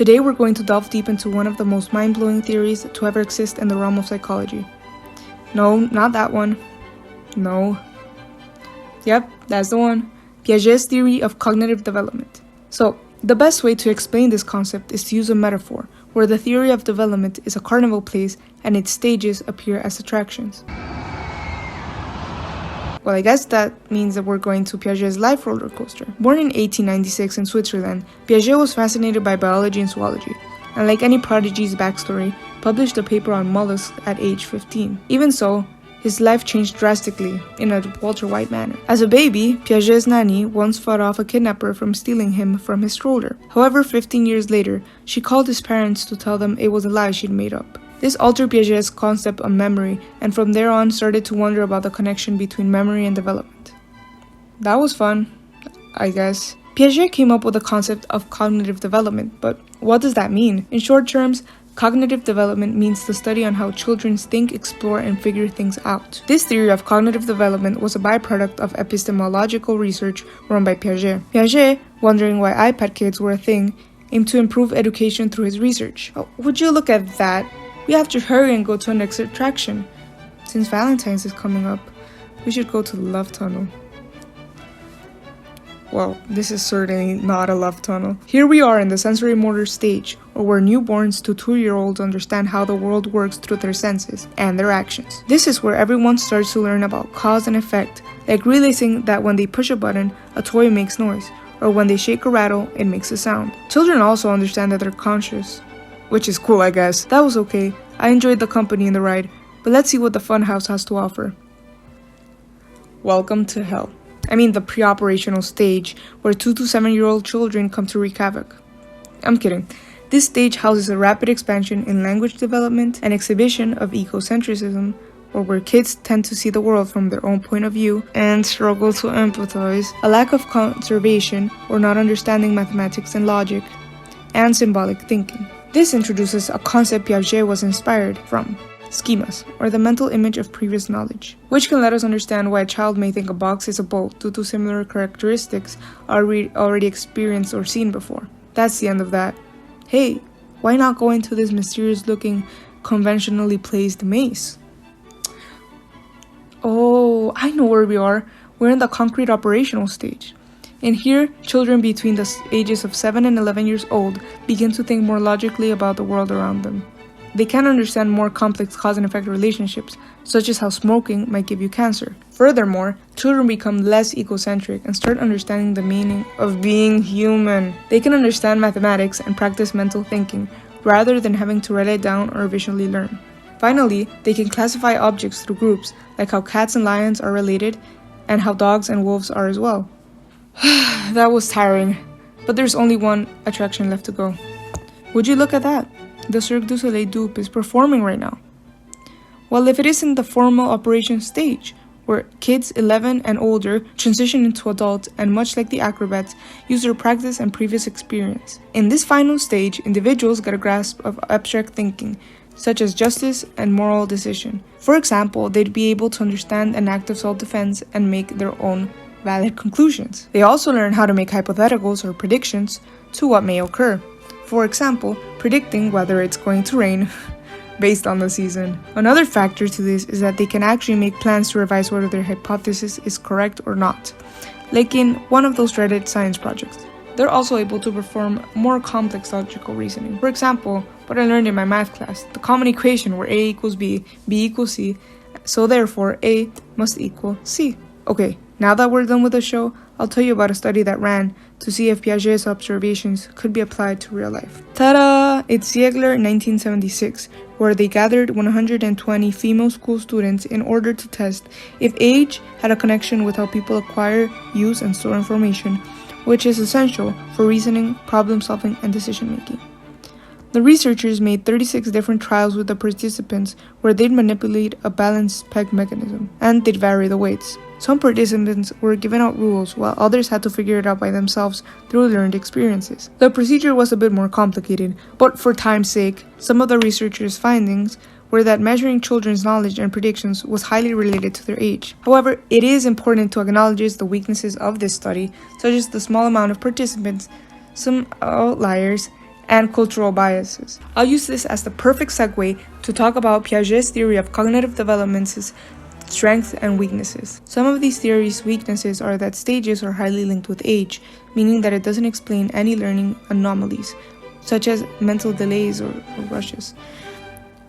Today we're going to delve deep into one of the most mind-blowing theories to ever exist in the realm of psychology. No, not that one. No. Yep, that's the one. Piaget's theory of cognitive development. So, the best way to explain this concept is to use a metaphor, where the theory of development is a carnival place and its stages appear as attractions. Well, I guess that means that we're going to Piaget's life roller coaster. Born in 1896 in Switzerland, Piaget was fascinated by biology and zoology, and like any prodigy's backstory, published a paper on mollusks at age 15. Even so, his life changed drastically in a Walter White manner. As a baby, Piaget's nanny once fought off a kidnapper from stealing him from his stroller. However, 15 years later, she called his parents to tell them it was a lie she'd made up. This altered Piaget's concept of memory, and from there on started to wonder about the connection between memory and development. That was fun, I guess. Piaget came up with the concept of cognitive development, but what does that mean? In short terms, cognitive development means the study on how children think, explore, and figure things out. This theory of cognitive development was a byproduct of epistemological research run by Piaget. Piaget, wondering why iPad kids were a thing, aimed to improve education through his research. Oh, would you look at that? We have to hurry and go to our next attraction. Since Valentine's is coming up, we should go to the love tunnel. Well, this is certainly not a love tunnel. Here we are in the sensory motor stage, or where newborns to 2-year-olds understand how the world works through their senses and their actions. This is where everyone starts to learn about cause and effect, like realizing that when they push a button, a toy makes noise, or when they shake a rattle, it makes a sound. Children also understand that they're conscious, which is cool, I guess. That was okay. I enjoyed the company in the ride, but let's see what the Funhouse has to offer. Welcome to hell. I mean the pre-operational stage, where 2 to 7-year-old children come to wreak havoc. I'm kidding. This stage houses a rapid expansion in language development, an exhibition of egocentrism, or where kids tend to see the world from their own point of view and struggle to empathize, a lack of conservation or not understanding mathematics and logic, and symbolic thinking. This introduces a concept Piaget was inspired from, schemas, or the mental image of previous knowledge, which can let us understand why a child may think a box is a boat due to similar characteristics already experienced or seen before. That's the end of that. Hey, why not go into this mysterious-looking, conventionally placed maze? Oh, I know where we are. We're in the concrete operational stage. And here, children between the ages of 7 and 11 years old begin to think more logically about the world around them. They can understand more complex cause and effect relationships, such as how smoking might give you cancer. Furthermore, children become less egocentric and start understanding the meaning of being human. They can understand mathematics and practice mental thinking, rather than having to write it down or visually learn. Finally, they can classify objects through groups, like how cats and lions are related, and how dogs and wolves are as well. That was tiring, but there's only one attraction left to go. Would you look at that? The Cirque du Soleil dupe is performing right now. Well, if it isn't the formal operation stage, where kids 11 and older transition into adults and much like the acrobats, use their practice and previous experience. In this final stage, individuals get a grasp of abstract thinking, such as justice and moral decision. For example, they'd be able to understand an act of self-defense and make their own valid conclusions. They also learn how to make hypotheticals or predictions to what may occur. For example, predicting whether it's going to rain based on the season. Another factor to this is that they can actually make plans to revise whether their hypothesis is correct or not, like in one of those dreaded science projects. They're also able to perform more complex logical reasoning. For example, what I learned in my math class, the common equation where A equals B, B equals C, so therefore A must equal C. Okay, now that we're done with the show, I'll tell you about a study that ran to see if Piaget's observations could be applied to real life. Ta-da! It's Ziegler 1976, where they gathered 120 female school students in order to test if age had a connection with how people acquire, use, and store information, which is essential for reasoning, problem-solving, and decision-making. The researchers made 36 different trials with the participants where they'd manipulate a balanced peg mechanism, and they'd vary the weights. Some participants were given out rules, while others had to figure it out by themselves through learned experiences. The procedure was a bit more complicated, but for time's sake, some of the researchers' findings were that measuring children's knowledge and predictions was highly related to their age. However, it is important to acknowledge the weaknesses of this study, such as the small amount of participants, some outliers, and cultural biases. I'll use this as the perfect segue to talk about Piaget's theory of cognitive development's strengths and weaknesses. Some of these theories' weaknesses are that stages are highly linked with age, meaning that it doesn't explain any learning anomalies, such as mental delays or rushes.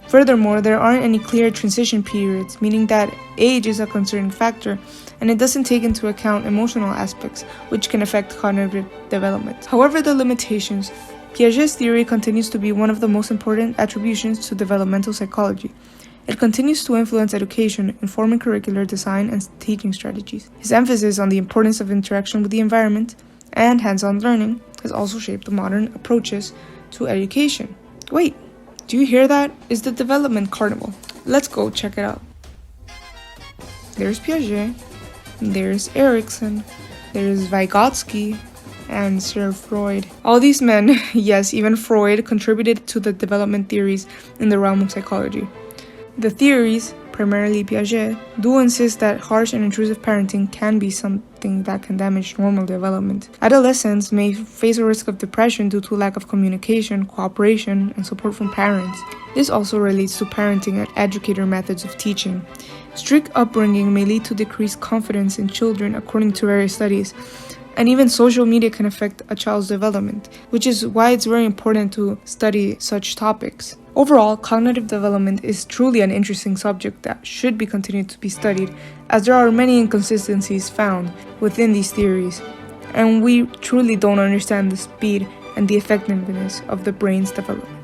Furthermore, there aren't any clear transition periods, meaning that age is a concerning factor, and it doesn't take into account emotional aspects, which can affect cognitive development. However, the limitations, Piaget's theory continues to be one of the most important attributions to developmental psychology. It continues to influence education, informing curricular design and teaching strategies. His emphasis on the importance of interaction with the environment and hands-on learning has also shaped the modern approaches to education. Wait, do you hear that? It's the development carnival. Let's go check it out. There's Piaget, there's Erikson, there's Vygotsky, and Sir Freud. All these men, yes, even Freud, contributed to the development theories in the realm of psychology. The theories, primarily Piaget, do insist that harsh and intrusive parenting can be something that can damage normal development. Adolescents may face a risk of depression due to lack of communication, cooperation, and support from parents. This also relates to parenting and educator methods of teaching. Strict upbringing may lead to decreased confidence in children, according to various studies. And even social media can affect a child's development, which is why it's very important to study such topics. Overall, cognitive development is truly an interesting subject that should be continued to be studied, as there are many inconsistencies found within these theories, and we truly don't understand the speed and the effectiveness of the brain's development.